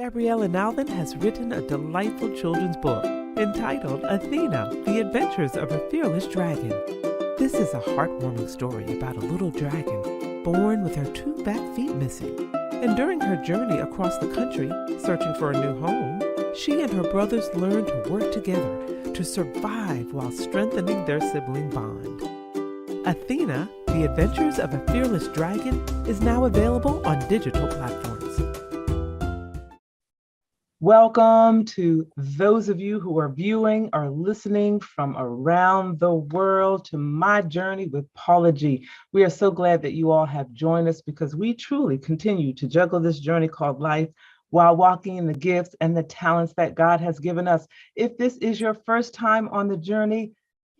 Gabriella Nalvin has written a delightful children's book entitled Athena, The Adventures of a Fearless Dragon. This is a heartwarming story about a little dragon born with her two back feet missing. And during her journey across the country, searching for a new home, she and her brothers learn to work together to survive while strengthening their sibling bond. Athena, The Adventures of a Fearless Dragon is now available on digital platforms. Welcome to those of you who are viewing or listening from around the world to my journey with Paula G. We are so glad that you all have joined us because we truly continue to juggle this journey called life while walking in the gifts and the talents that God has given us. If this is your first time on the journey,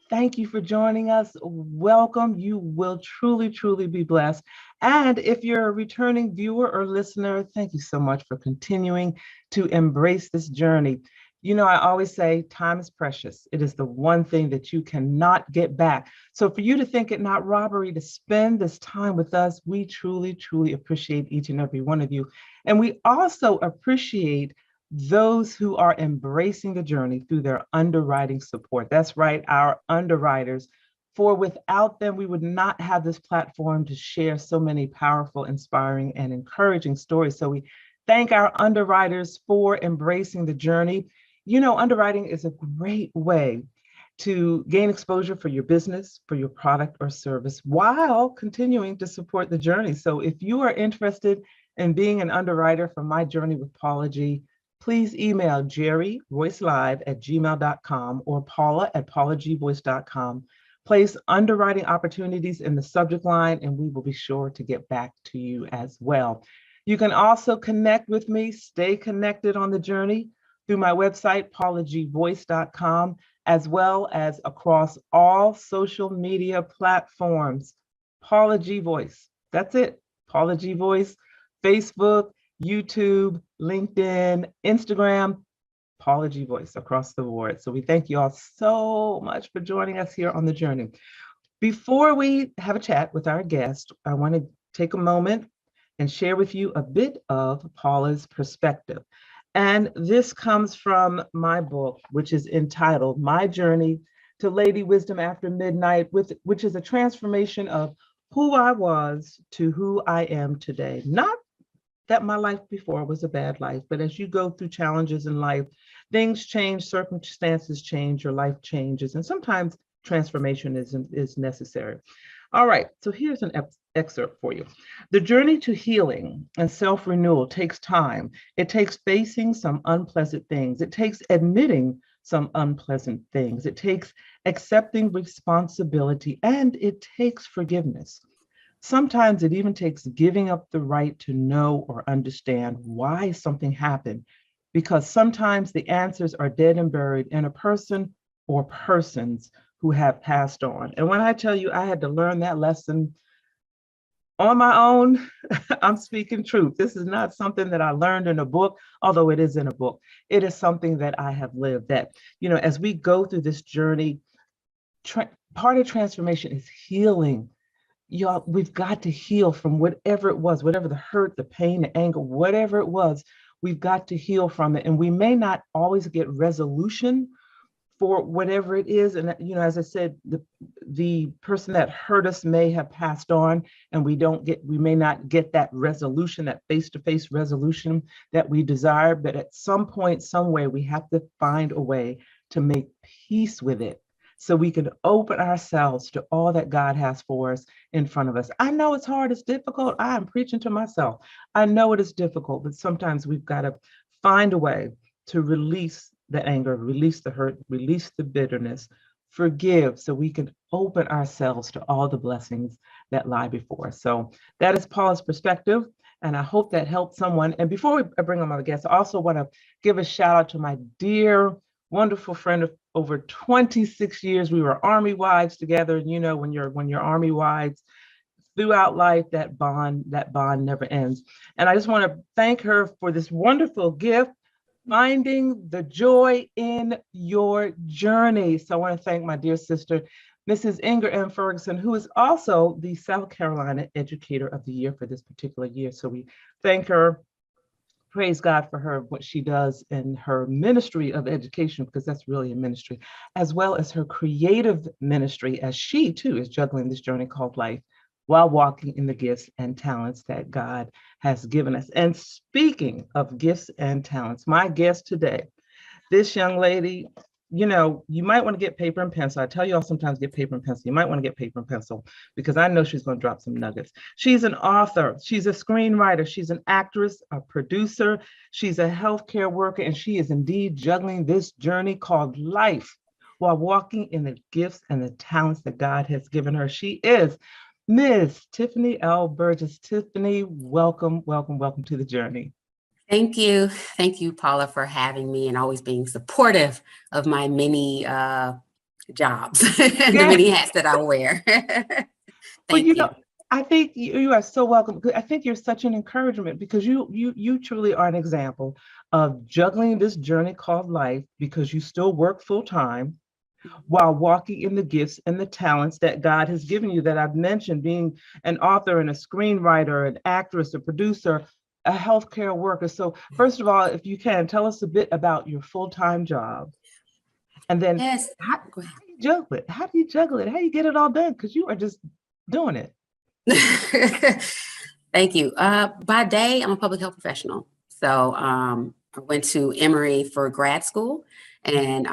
thank you for joining us. Welcome. You will truly, truly be blessed. And if you're a returning viewer or listener, thank you so much for continuing to embrace this journey. You know, I always say time is precious. It is the one thing that you cannot get back. So for you to think it not robbery to spend this time with us, we truly, truly appreciate each and every one of you. And we also appreciate those who are embracing the journey through their underwriting support. That's right, our underwriters. For without them, we would not have this platform to share so many powerful, inspiring, and encouraging stories. So we thank our underwriters for embracing the journey. You know, underwriting is a great way to gain exposure for your business, for your product or service, while continuing to support the journey. So if you are interested in being an underwriter for My Journey with Paula G, please email jerryroycelive@gmail.com or paula@paulagvoice.com. Place underwriting opportunities in the subject line, and we will be sure to get back to you as well. You can also connect with me, stay connected on the journey through my website, paulagvoice.com, as well as across all social media platforms. Paula G Voice. That's it. Paula G Voice, Facebook, YouTube, LinkedIn, Instagram, Paula G Voice across the board. So we thank you all so much for joining us here on the journey. Before we have a chat with our guest, I want to take a moment and share with you a bit of Paula's perspective. And this comes from my book, which is entitled My Journey to Lady Wisdom After Midnight, which is a transformation of who I was to who I am today. Not that my life before was a bad life, but as you go through challenges in life, things change, circumstances change, your life changes, and sometimes transformation is necessary. All right, so here's an excerpt for you. The journey to healing and self-renewal takes time. It takes facing some unpleasant things. It takes admitting some unpleasant things. It takes accepting responsibility, and it takes forgiveness. Sometimes it even takes giving up the right to know or understand why something happened, because sometimes the answers are dead and buried in a person or persons who have passed on. And when I tell you I had to learn that lesson on my own, I'm speaking truth. This is not something that I learned in a book, although it is in a book. It is something that I have lived that, you know, as we go through this journey, part of transformation is healing. Y'all, we've got to heal from whatever it was, whatever the hurt, the pain, the anger, whatever it was, we've got to heal from it. And we may not always get resolution for whatever it is. And, you know, as I said, the person that hurt us may have passed on, and we may not get that resolution, that face-to-face resolution that we desire. But at some point, some way, we have to find a way to make peace with it, so we can open ourselves to all that God has for us in front of us. I know it's hard, it's difficult. I am preaching to myself. I know it is difficult, but sometimes we've got to find a way to release the anger, release the hurt, release the bitterness, forgive, so we can open ourselves to all the blessings that lie before us. So that is Paula's perspective, and I hope that helped someone. And before I bring on my guests, I also want to give a shout out to my dear, wonderful friend of over 26 years. We were Army wives together. And you know, when you're Army wives throughout life, that bond never ends. And I just want to thank her for this wonderful gift, finding the joy in your journey. So I want to thank my dear sister, Mrs. Inger M. Ferguson, who is also the South Carolina Educator of the Year for this particular year. So we thank her praise God for her, what she does in her ministry of education, because that's really a ministry, as well as her creative ministry, as she too is juggling this journey called life while walking in the gifts and talents that God has given us. And speaking of gifts and talents, my guest today, this young lady, you might want to get paper and pencil. I tell you all sometimes get paper and pencil. You might want to get paper and pencil because I know she's going to drop some nuggets. She's an author. She's a screenwriter. She's an actress, a producer. She's a healthcare worker, and she is indeed juggling this journey called life while walking in the gifts and the talents that God has given her. She is Ms. Tiffany Elle Burgess. Tiffany, welcome, welcome, welcome to the journey. Thank you. Thank you, Paula, for having me and always being supportive of my many jobs, the many hats that I wear. Thank you. I think you are so welcome. I think you're such an encouragement because you truly are an example of juggling this journey called life because you still work full time while walking in the gifts and the talents that God has given you that I've mentioned, being an author and a screenwriter, an actress, a producer, a healthcare worker. So first of all, if you can, tell us a bit about your full-time job. And then how do you juggle it? How do you juggle it? How do you get it all done? Because you are just doing it. Thank you. By day, I'm a public health professional. So I went to Emory for grad school and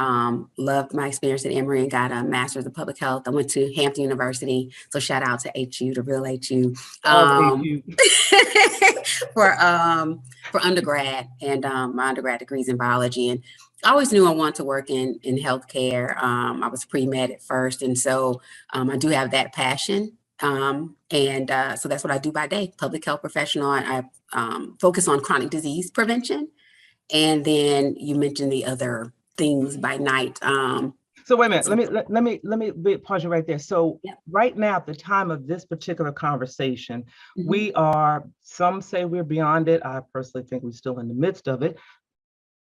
loved my experience at Emory and got a master's of public health. I went to Hampton University. So shout out to HU, the real HU. For undergrad and my undergrad degrees in biology. And I always knew I wanted to work in healthcare. I was pre-med at first. And so I do have that passion. So that's what I do by day, public health professional. I focus on chronic disease prevention. And then you mentioned the other things by night. So wait a minute, let me pause you right there. So right now, at the time of this particular conversation, we are, some say we're beyond it. I personally think we're still in the midst of it.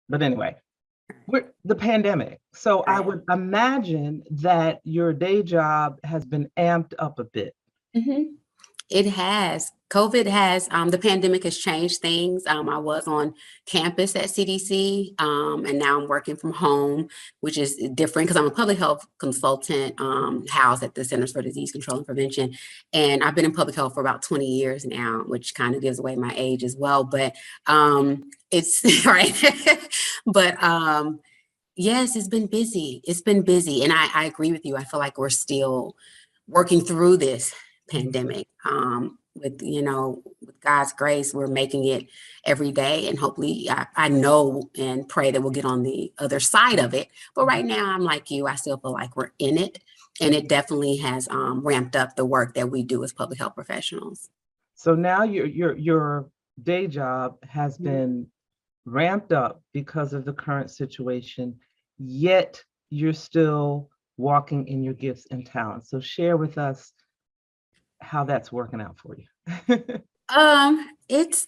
But anyway, we're the pandemic. So I would imagine that your day job has been amped up a bit. It has. COVID has, the pandemic has changed things. I was on campus at CDC, and now I'm working from home, which is different because I'm a public health consultant housed at the Centers for Disease Control and Prevention. And I've been in public health for about 20 years now, which kind of gives away my age as well. But it's right. But yes, it's been busy. It's been busy. And I agree with you. I feel like we're still working through this pandemic. With God's grace, we're making it every day, and hopefully I know and pray that we'll get on the other side of it. But right now, I'm like you, I still feel like we're in it, and it definitely has ramped up the work that we do as public health professionals. So now your day job has been ramped up because of the current situation, yet you're still walking in your gifts and talents. So share with us how that's working out for you. It's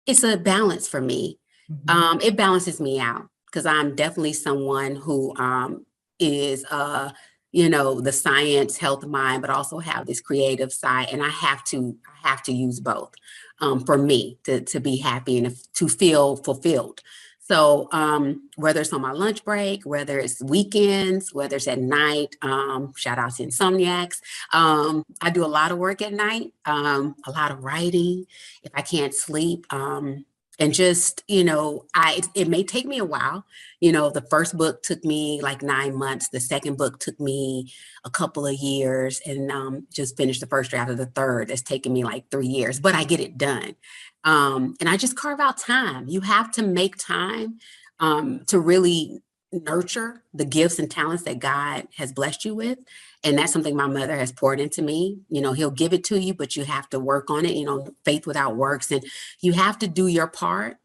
it's a balance for me. It balances me out because I'm definitely someone who is the science health mind, but also have this creative side, and I have to use both for me to be happy and to feel fulfilled. So whether it's on my lunch break, whether it's weekends, whether it's at night, shout out to insomniacs. I do a lot of work at night, a lot of writing if I can't sleep. And just, it may take me a while. The first book took me like 9 months. The second book took me a couple of years, and just finished the first draft of the third. It's taken me like 3 years, but I get it done. And I just carve out time. You have to make time to really nurture the gifts and talents that God has blessed you with. And that's something my mother has poured into me. He'll give it to you, but you have to work on it, faith without works. And you have to do your part.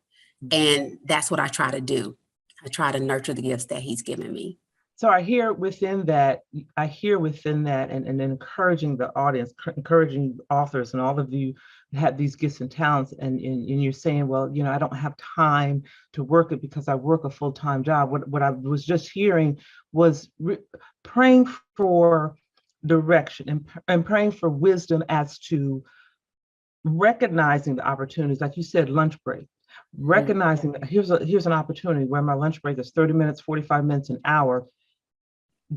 And that's what I try to do. I try to nurture the gifts that he's given me. So I hear within that and encouraging the audience, encouraging authors, and all of you have these gifts and talents, and you're saying, well, I don't have time to work it because I work a full-time job. What I was just hearing was praying for direction and praying for wisdom as to recognizing the opportunities, like you said, lunch break, recognizing that here's an opportunity where my lunch break is 30 minutes, 45 minutes, an hour,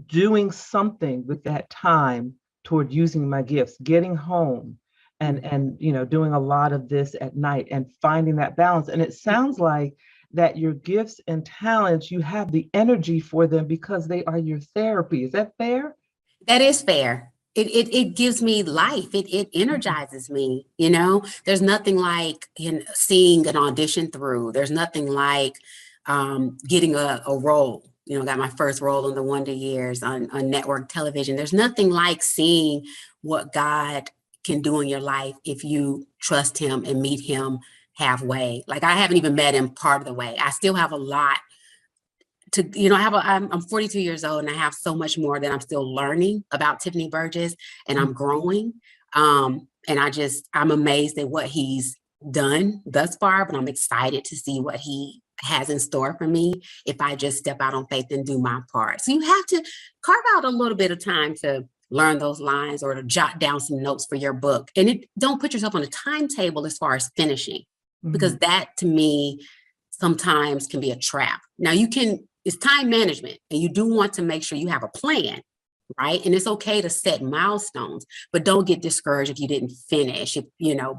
doing something with that time toward using my gifts, getting home and doing a lot of this at night and finding that balance. And it sounds like that your gifts and talents, you have the energy for them because they are your therapy. Is that fair? That is fair. It gives me life. It energizes me. There's nothing like seeing an audition through. There's nothing like getting a role. Got my first role on the Wonder Years on network television. There's nothing like seeing what God can do in your life if you trust him and meet him halfway. Like, I haven't even met him part of the way. I still have a lot to, I'm 42 years old and I have so much more that I'm still learning about Tiffany Burgess, and I'm growing. And I'm amazed at what he's done thus far, but I'm excited to see what he has in store for me if I just step out on faith and do my part. So you have to carve out a little bit of time to learn those lines or to jot down some notes for your book. And don't put yourself on a timetable as far as finishing, because that to me sometimes can be a trap. Now it's time management, and you do want to make sure you have a plan, right? And it's okay to set milestones, but don't get discouraged if you didn't finish,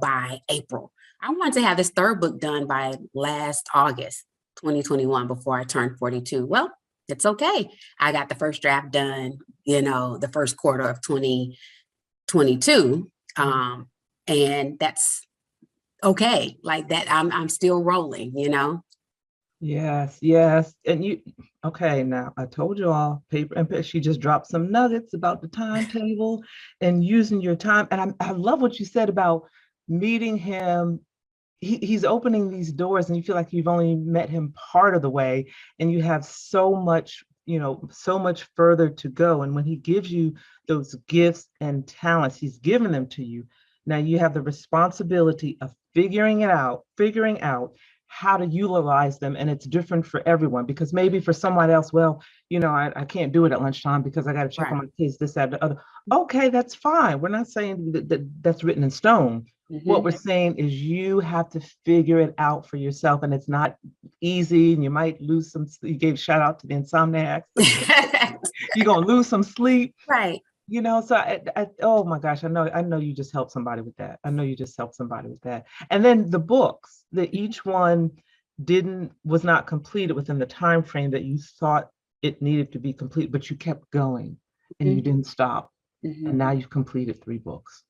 by April. I wanted to have this third book done by last August, 2021, before I turned 42. Well, it's okay. I got the first draft done, the first quarter of 2022. And that's okay. Like that, I'm still rolling, Yes. And okay, now I told you all, paper and pen. She just dropped some nuggets about the timetable and using your time. And I love what you said about meeting him. He's opening these doors and you feel like you've only met him part of the way, and you have so much further to go. And when he gives you those gifts and talents, he's given them to you. Now you have the responsibility of figuring out how to utilize them. And it's different for everyone, because maybe for someone else, well, I can't do it at lunchtime because I got to check on my kids, this, that, the other. Okay, that's fine. We're not saying that's written in stone. What we're saying is you have to figure it out for yourself, and it's not easy, and you might lose some. You gave shout out to the insomniacs. You're going to lose some sleep. Right. So oh my gosh, I know you just helped somebody with that. And then the books, that each one was not completed within the time frame that you thought it needed to be complete, but you kept going and you didn't stop. And now you've completed 3 books.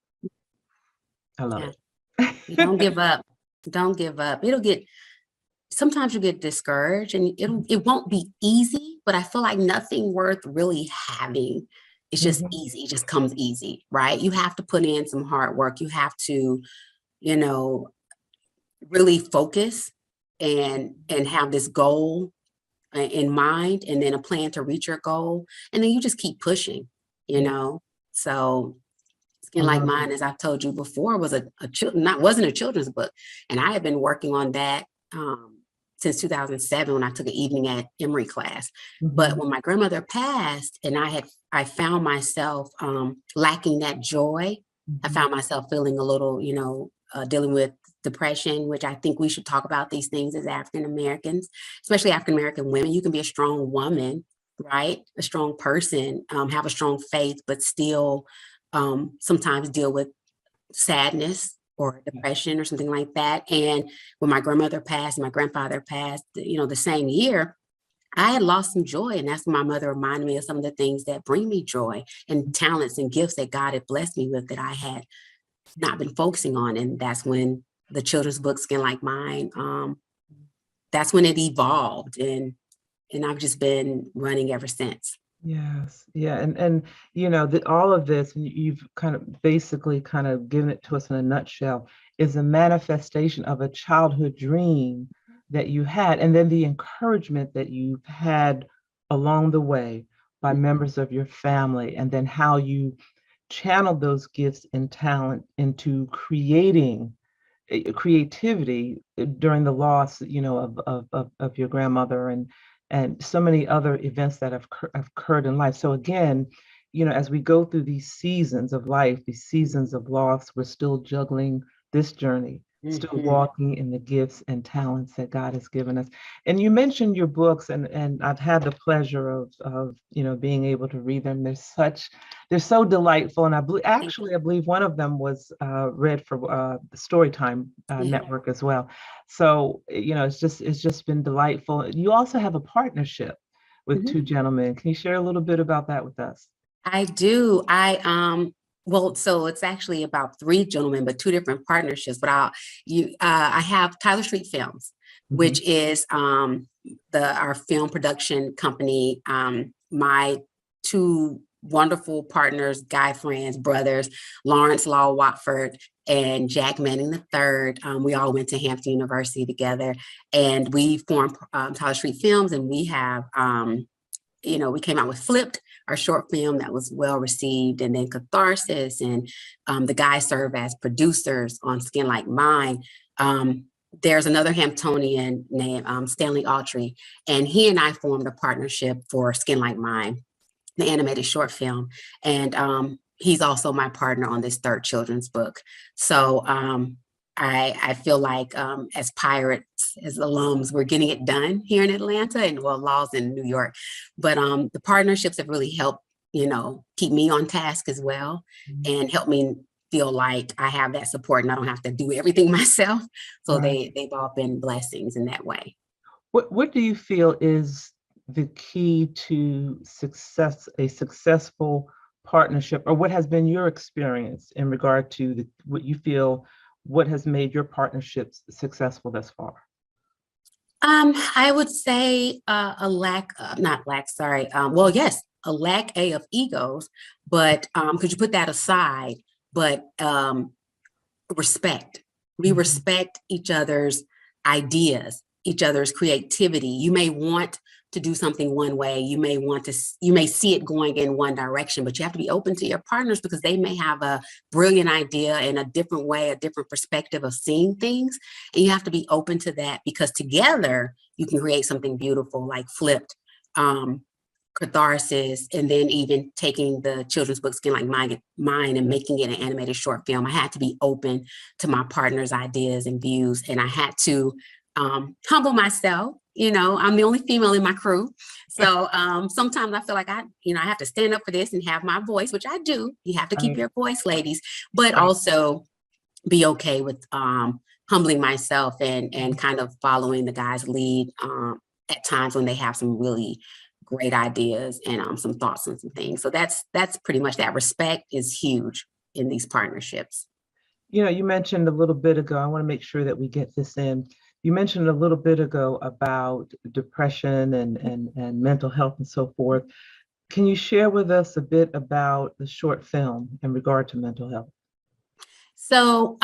I love it. Don't give up. Don't give up. Sometimes you get discouraged, and it won't be easy, but I feel like nothing worth really having. It's just easy. It just comes easy, right? You have to put in some hard work. You have to, really focus and have this goal in mind, and then a plan to reach your goal. And then you just keep pushing, So Skin Like Mine, as I've told you before, wasn't a children's book. And I had been working on that since 2007 when I took an evening at Emory class. But when my grandmother passed and I found myself lacking that joy, I found myself feeling a little, dealing with depression, which I think we should talk about these things as African Americans, especially African American women. You can be a strong woman, right? A strong person, have a strong faith, but still sometimes deal with sadness or depression or something like that. And when my grandmother passed, my grandfather passed, the same year, I had lost some joy. And that's when my mother reminded me of some of the things that bring me joy and talents and gifts that God had blessed me with that I had not been focusing on. And that's when the children's book, Skin Like Mine, that's when it evolved. And I've just been running ever since. Yes. Yeah. And all of this, you've kind of basically kind of given it to us in a nutshell, is a manifestation of a childhood dream that you had, and then the encouragement that you've had along the way by members of your family, and then how you channeled those gifts and talent into creating creativity during the loss, of your grandmother, and so many other events that have occurred in life. So again, as we go through these seasons of life, these seasons of loss, we're still juggling this journey, still Mhm. walking in the gifts and talents that God has given us. And you mentioned your books, and I've had the pleasure of being able to read them. They're so delightful, and Thank I believe one of them was read for the Storytime you. Yeah. network as well. So it's just been delightful. You also have a partnership with Mhm. two gentlemen. Can you share a little bit about that with us? I do. Well, so it's actually about three gentlemen, but two different partnerships. But I have Tyler Street Films, Mhm. which is our film production company. My two wonderful partners, guy friends, brothers, Lawrence Law Watford and Jack Manning III. We all went to Hampton University together, and we formed Tyler Street Films, and we have. We came out with Flipped, our short film that was well received, and then Catharsis, and the guys serve as producers on Skin Like Mine. There's another Hamptonian named Stanley Autry, and he and I formed a partnership for Skin Like Mine, the animated short film, and he's also my partner on this third children's book. So I feel like as pirates, as alums, we're getting it done here in Atlanta, and well, Law's in New York. But the partnerships have really helped, keep me on task as well, and help me feel like I have that support and I don't have to do everything myself. So Right. they've all been blessings in that way. What do you feel is the key to a successful partnership, or what has been your experience in regard to what has made your partnerships successful thus far? I would say not lack, sorry. Well, yes, a lack of egos, but could you put that aside? But respect. We Mhm. respect each other's ideas, each other's creativity. You may want to do something one way. You may see it going in one direction, but you have to be open to your partners because they may have a brilliant idea and a different way, a different perspective of seeing things. And you have to be open to that because together you can create something beautiful like Flipped. Catharsis, and then even taking the children's book Skin Like Mine and making it an animated short film. I had to be open to my partner's ideas and views, and I had to humble myself. I'm the only female in my crew, so sometimes I feel like I have to stand up for this and have my voice, which I do. You have to keep Right. your voice, ladies, but Right. also be okay with humbling myself and kind of following the guys' lead at times when they have some really great ideas and some thoughts and some things. So that's pretty much that. Respect is huge in these partnerships. You mentioned a little bit ago, I want to make sure that we get this in. You mentioned a little bit ago about depression and mental health and so forth. Can you share with us a bit about the short film in regard to mental health? So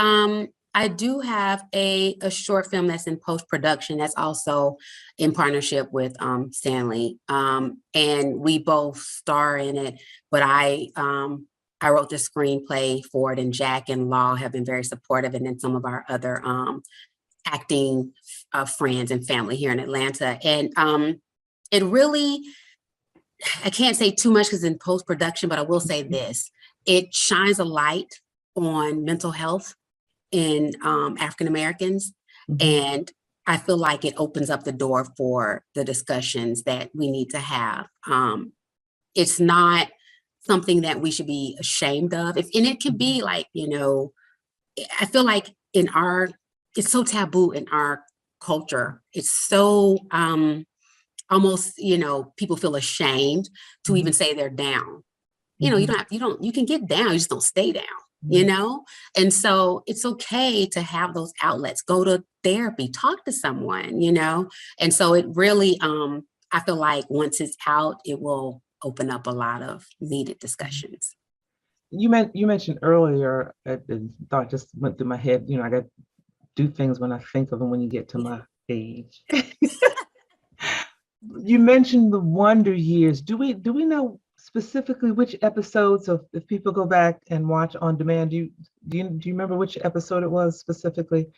I do have a short film that's in post-production that's also in partnership with Stanley. And we both star in it, but I wrote the screenplay for it, and Jack and Law have been very supportive, and then some of our other acting friends and family here in Atlanta. And it really, I can't say too much because in post-production, but I will say this, it shines a light on mental health in African Americans. Mhm. And I feel like it opens up the door for the discussions that we need to have. It's not something that we should be ashamed of. And it could be like, I feel like it's so taboo in our culture. It's so almost, people feel ashamed to even say they're down. You can get down, you just don't stay down, And so it's okay to have those outlets, go to therapy, talk to someone, And so it really, I feel like once it's out, it will open up a lot of needed discussions. You mentioned earlier, the thought just went through my head, I got to do things when I think of them when you get to my age. You mentioned the Wonder Years. Do we know specifically which episodes of, if people go back and watch on demand, do you remember which episode it was specifically?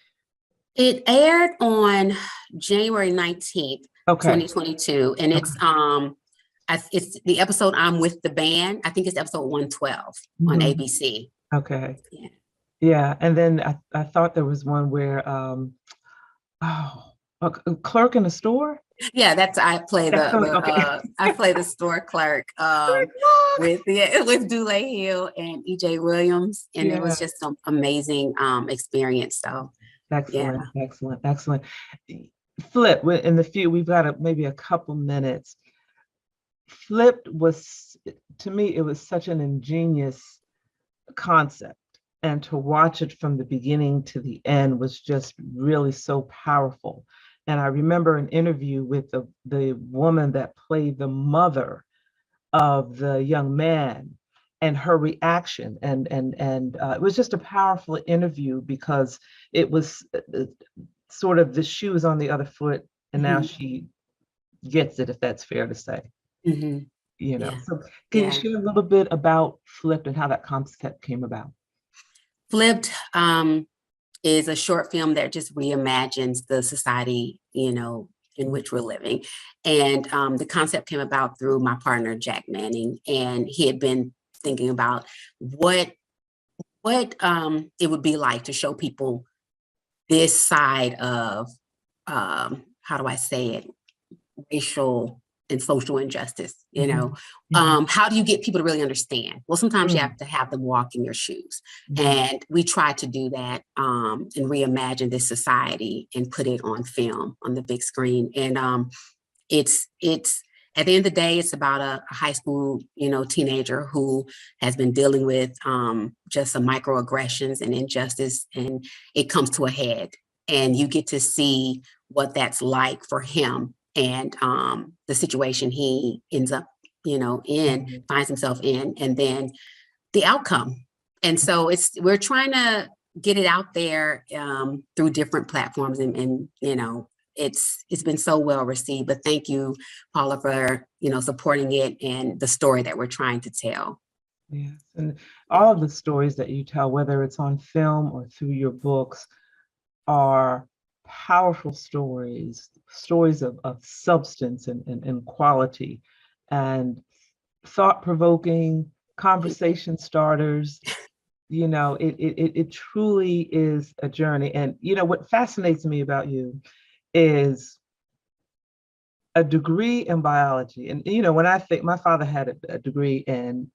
It aired on January 19th, Okay. 2022, and it's the episode I'm with the band. I think it's episode 112 on Mhm. ABC. Okay. Yeah. Yeah. And then I thought there was one where, oh, a clerk in a store. Yeah, that's I play That's the okay. I play the store clerk with with Dule Hill and EJ Williams, and it was Yeah. just some amazing experience. So yeah. Excellent. Excellent. Excellent. Flip, in the few, we've got maybe a couple minutes. Flipped was, to me, it was such an ingenious concept. And to watch it from the beginning to the end was just really so powerful. And I remember an interview with the woman that played the mother of the young man and her reaction. And it was just a powerful interview because it was sort of the shoes on the other foot. And now Mhm. she gets it, if that's fair to say. Mhm. You know, Yeah. so can you Yeah. share a little bit about Flipped and how that concept came about? Flipped is a short film that just reimagines the society, in which we're living. And the concept came about through my partner, Jack Manning, and he had been thinking about what it would be like to show people this side of how do I say it, racial and social injustice. Mhm, mhm, How do you get people to really understand? Well, sometimes you mm, have to have them walk in your shoes, mhm, and we try to do that and reimagine this society and put it on film on the big screen. And it's at the end of the day, it's about a high school, teenager who has been dealing with just some microaggressions and injustice, and it comes to a head. And you get to see what that's like for him and the situation he ends up, mhm. finds himself in, and then the outcome. And so we're trying to get it out there through different platforms, and it's been so well received. But thank you, Paula, for supporting it and the story that we're trying to tell. Yes, and all Yeah. of the stories that you tell, whether it's on film or through your books, are powerful stories, stories of substance and quality, and thought-provoking conversation starters. You know, it truly is a journey. And you know what fascinates me about you is a degree in biology. And you know, when I think my father had a degree in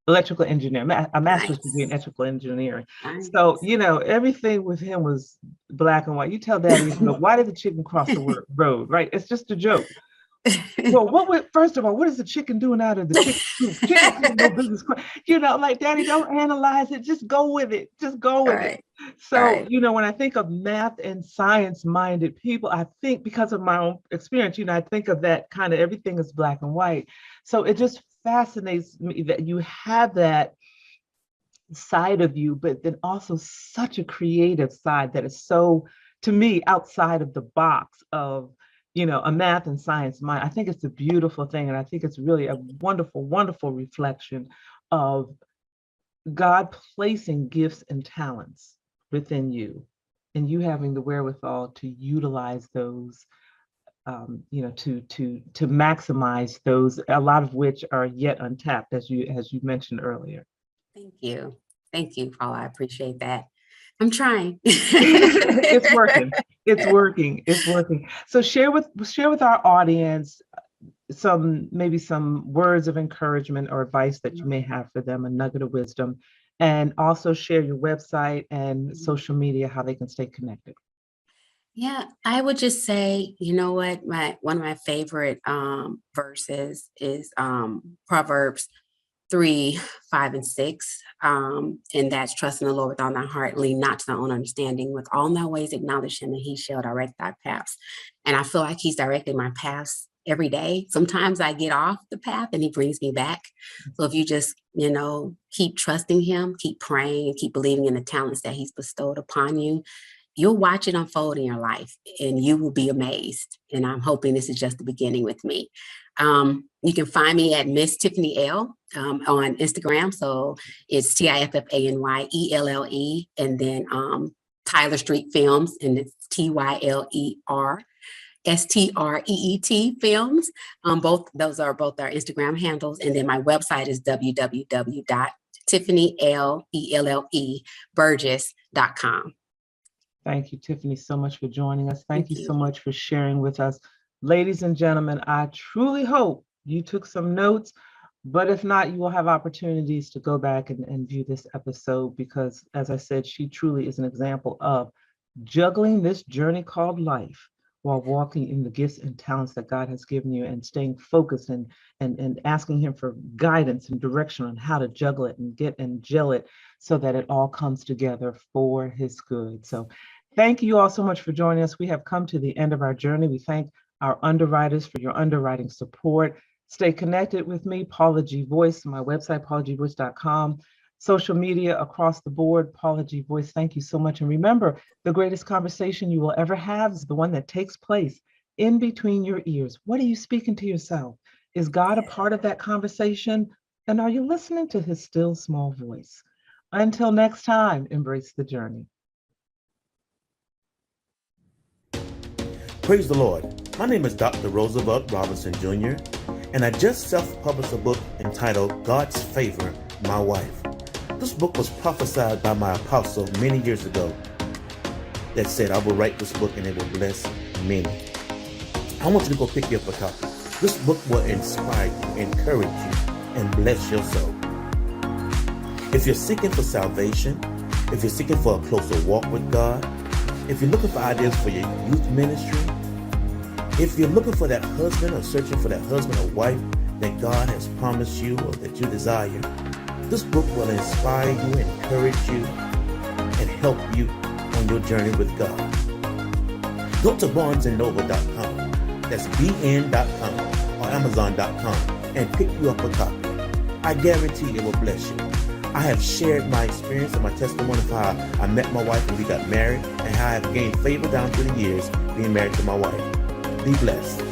electrical engineering, a master's degree in Nice. electrical engineering. So, Nice. you know, everything with him was black and white. You tell daddy, why did the chicken cross the road, right? It's just a joke. Well, first of all, what is the chicken doing out of the chicken coop? Chickens have no business. You know, like, daddy, don't analyze it. Just go with it. Just go All with it. right. All So, right. you know, when I think of math and science minded people, I think because of my own experience, you know, I think of that kind of everything is black and white. So it just fascinates me that you have that side of you, but then also such a creative side that is so, to me, outside of the box of, you know, a math and science mind. I think it's a beautiful thing. And I think it's really a wonderful, wonderful reflection of God placing gifts and talents within you and you having the wherewithal to utilize those, you know, to maximize those, a lot of which are yet untapped, as you mentioned earlier. Thank you. Thank you, Paula. I appreciate that. I'm trying. It's working. It's working. It's working. So share with our audience maybe some words of encouragement or advice that you may have for them, a nugget of wisdom, and also share your website and social media, how they can stay connected. Yeah, I would just say, you know what, my one of my favorite verses is Proverbs 3, 5, and 6. And that's trust in the Lord with all thy heart, lean not to thy own understanding, with all thy ways acknowledge him, and he shall direct thy paths. And I feel like he's directing my paths every day. Sometimes I get off the path and he brings me back. So if you just, keep trusting him, keep praying, and keep believing in the talents that he's bestowed upon you, you'll watch it unfold in your life and you will be amazed. And I'm hoping this is just the beginning with me. You can find me at Miss Tiffany Elle on Instagram. So it's TIFFANYELLE, and then Tyler Street Films, and it's TYLERSTREET Films. Both those are both our Instagram handles. And then my website is www Tiffany Elle Burgess.com. Thank you, Tiffany, so much for joining us. Thank you you. so much for sharing with us. Ladies and gentlemen, I truly hope you took some notes, but if not, you will have opportunities to go back and view this episode because, as I said, she truly is an example of juggling this journey called life while walking in the gifts and talents that God has given you and staying focused and asking him for guidance and direction on how to juggle it and get and gel it so that it all comes together for his good. So thank you all so much for joining us. We have come to the end of our journey. We thank our underwriters for your underwriting support. Stay connected with me, Paula G Voice, my website, paulagvoice.com. Social media across the board, Paula G Voice. Thank you so much. And remember, the greatest conversation you will ever have is the one that takes place in between your ears. What are you speaking to yourself? Is God a part of that conversation? And are you listening to his still small voice? Until next time, embrace the journey. Praise the Lord. My name is Dr. Roosevelt Robinson Jr., and I just self-published a book entitled God's Favor, My Wife. This book was prophesied by my apostle many years ago that said, I will write this book and it will bless many. I want you to go pick you up a copy. This book will inspire you, encourage you, and bless your soul. If you're seeking for salvation, if you're seeking for a closer walk with God, if you're looking for ideas for your youth ministry, if you're looking for that husband or searching for that husband or wife that God has promised you or that you desire, this book will inspire you, encourage you, and help you on your journey with God. Go to barnesandnoble.com, that's bn.com or amazon.com, and pick you up a copy. I guarantee it will bless you. I have shared my experience and my testimony of how I met my wife and we got married, and how I have gained favor down through the years being married to my wife. Be blessed.